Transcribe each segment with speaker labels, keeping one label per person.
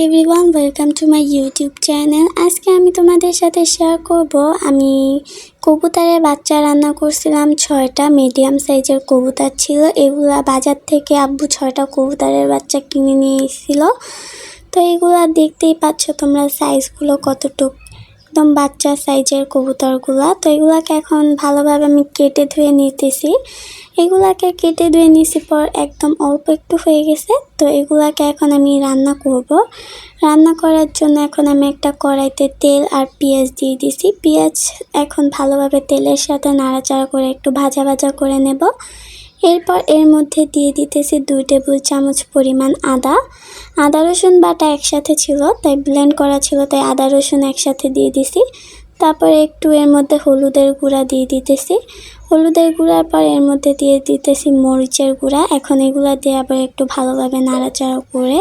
Speaker 1: Everyone, welcome to my YouTube channel. আজকে আমি তোমাদের সাথে শেয়ার করব আমি কবুতরের বাচ্চা রান্না করছিলাম। 6টা মিডিয়াম সাইজের কবুতর ছিল। এগুলা বাজার থেকে আব্বু 6টা কবুতরের বাচ্চা কিনে নিয়ে এসেছিল। তো এগুলা দেখতেই পাচ্ছ তোমরা সাইজগুলো কতটুকু, একদম বাচ্চা সাইজের কবুতরগুলা। তো এগুলাকে এখন ভালোভাবে আমি কেটে ধুয়ে নিতেছি। এগুলাকে কেটে ধুয়ে নিয়েছি পর একদম অল্প একটু হয়ে গেছে। তো এগুলাকে এখন আমি রান্না করব। রান্না করার জন্য এখন আমি একটা কড়াইতে তেল আর পেঁয়াজ দিয়ে দিছি। পেঁয়াজ এখন ভালোভাবে তেলের সাথে নাড়াচাড়া করে একটু ভাজা ভাজা করে নেব। এরপর এর মধ্যে দিয়ে দিতেছি 2 টেবিল চামচ পরিমাণ আদা রসুন বাটা একসাথে ছিল, তাই ব্লেন্ড করা ছিল, তাই আদা রসুন একসাথে দিয়ে দিছি। তারপর একটু এর মধ্যে হলুদের গুঁড়া দিয়ে দিতেছি। হলুদের গুঁড়ার পর এর মধ্যে দিয়ে দিতেছি মরিচের গুঁড়া। এখন এগুলা দিয়ে আবার একটু ভালোভাবে নাড়াচাড়া করে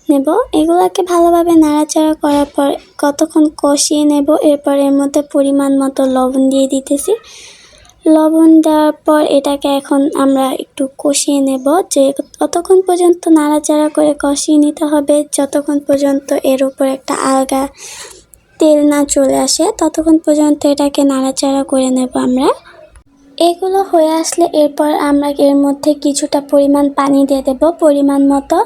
Speaker 1: নেব। এগুলাকে ভালোভাবে নাড়াচাড়া করার পর কতক্ষণ কষিয়ে নেব। এরপর এর মধ্যে পরিমাণ মতো লবণ দিয়ে দিতেছি। লবণ দেওয়ার পর এটাকে এখন আমরা একটু কষিয়ে নেব, যে ততক্ষণ পর্যন্ত নাড়াচাড়া করে কষিয়ে নিতে হবে যতক্ষণ পর্যন্ত এর উপর একটা আলগা তেল না চলে আসে, ততক্ষণ পর্যন্ত এটাকে নাড়াচাড়া করে নেব আমরা। এগুলো হয়ে আসলে এরপর আমরা এর মধ্যে কিছুটা পরিমাণ পানি দিয়ে দেব পরিমাণ মতো।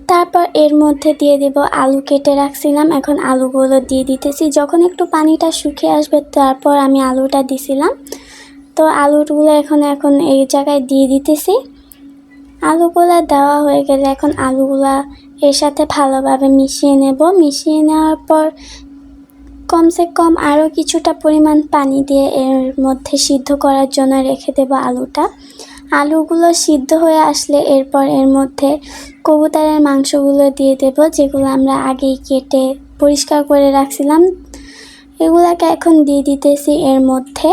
Speaker 1: তারপর এর মধ্যে দিয়ে দেব আলু কেটে রাখছিলাম। এখন আলুগুলো দিয়ে দিতেছি। যখন একটু পানিটা শুকিয়ে আসবে তারপর আমি আলুটা দিছিলাম। তো আলুগুলো এখন এই জায়গায় দিয়ে দিতেছি। আলুগুলা দেওয়া হয়ে গেলে এখন আলুগুলা এর সাথে ভালোভাবে মিশিয়ে নেব। মিশিয়ে নেওয়ার পর কমসে কম আরও কিছুটা পরিমাণ পানি দিয়ে এর মধ্যে সিদ্ধ করার জন্য রেখে দেব আলুটা। আলুগুলো সিদ্ধ হয়ে আসলে এরপর এর মধ্যে কবুতরের মাংসগুলো দিয়ে দেব, যেগুলো আমরা আগেই কেটে পরিষ্কার করে রাখছিলাম। এগুলাকে এখন দিয়ে দিতেছি এর মধ্যে।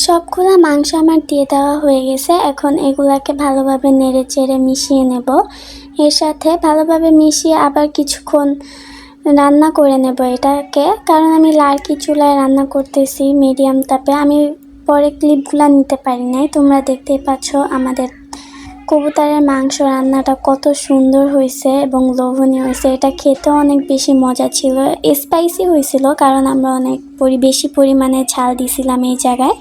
Speaker 1: সবগুলা মাংস আমার দিয়ে দেওয়া হয়ে গেছে। এখন এগুলাকে ভালোভাবে নেড়ে চেড়ে মিশিয়ে নেব। এর সাথে ভালোভাবে মিশিয়ে আবার কিছুক্ষণ রান্না করে নেব এটাকে, কারণ আমি লার্কি চুলায় রান্না করতেছি মিডিয়াম তাপে। আমি পরে ক্লিপগুলো নিতে পারি নাই। তোমরা দেখতেই পাচ্ছ আমাদের কবুতরের মাংস রান্নাটা কত সুন্দর হয়েছে এবং লোভনীয় হয়েছে। এটা খেতেও অনেক বেশি মজা ছিল, স্পাইসি হয়েছিল, কারণ আমরা অনেক বেশি পরিমাণে ঝাল দিছিলাম এই জায়গায়।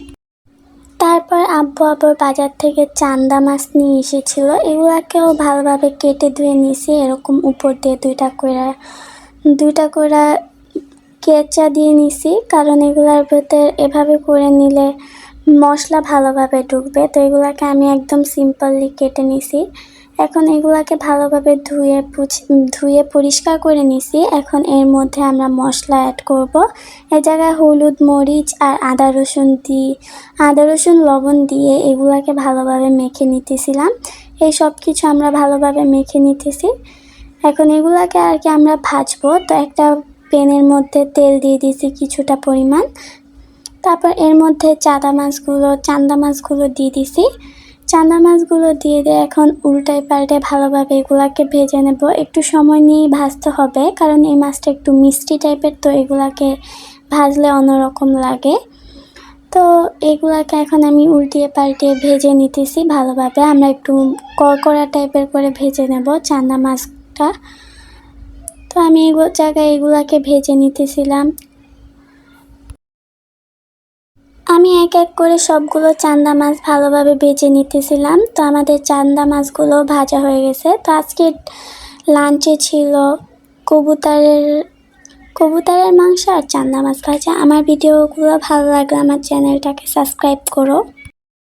Speaker 1: তারপর আব্বু আবার বাজার থেকে চান্দা মাছ নিয়ে এসেছিল। এগুলাকেও ভালোভাবে কেটে ধুয়ে নিয়েছি। এরকম উপর দিয়ে দুইটা করে কেঁচা দিয়ে নিছি, কারণ এগুলার ভেতর এভাবে করে নিলে মশলা ভালোভাবে ঢুকবে। তো এগুলাকে আমি একদম সিম্পলি কেটে নিছি। এখন এগুলাকে ভালোভাবে ধুয়ে পরিষ্কার করে নিছি। এখন এর মধ্যে আমরা মশলা অ্যাড করব। এই জায়গায় হলুদ, মরিচ আর আদা রসুন লবণ দিয়ে এগুলাকে ভালোভাবে মেখে নিতেছিলাম। এই সব কিছু আমরা ভালোভাবে মেখে নিতেছি। এখন এগুলাকে আর কি আমরা ভাজবো। তো একটা প্যানের মধ্যে তেল দিয়ে দিয়েছি কিছুটা পরিমাণ। তারপর এর মধ্যে চান্দা মাছগুলো দিয়ে দিছি। চান্দা মাছগুলো দিয়ে এখন উল্টায় পাল্টে ভালোভাবে এগুলাকে ভেজে নেব। একটু সময় নিয়ে ভাজতে হবে, কারণ এই মাছটা একটু মিষ্টি টাইপের, তো এগুলাকে ভাজলে অন্যরকম লাগে। তো এগুলাকে এখন আমি উল্টিয়ে পাল্টিয়ে ভেজে নিতেছি ভালোভাবে। আমরা একটু কড়কড়া টাইপের করে ভেজে নেব চান্দা মাছটা। তো আমি এই জায়গায় এগুলাকে ভেজে নিতেছিলাম। আমি এক এক করে সবগুলো চান্দা মাছ ভালোভাবে ভেজে নিতেছিলাম। তো আমাদের চান্দা মাছগুলো ভাজা হয়ে গেছে। তো আজকে লাঞ্চে ছিল কবুতরের মাংস আর চান্দা মাছ ভাজা। আমার ভিডিওগুলো ভালো লাগলে আমার চ্যানেলটাকে সাবস্ক্রাইব করো।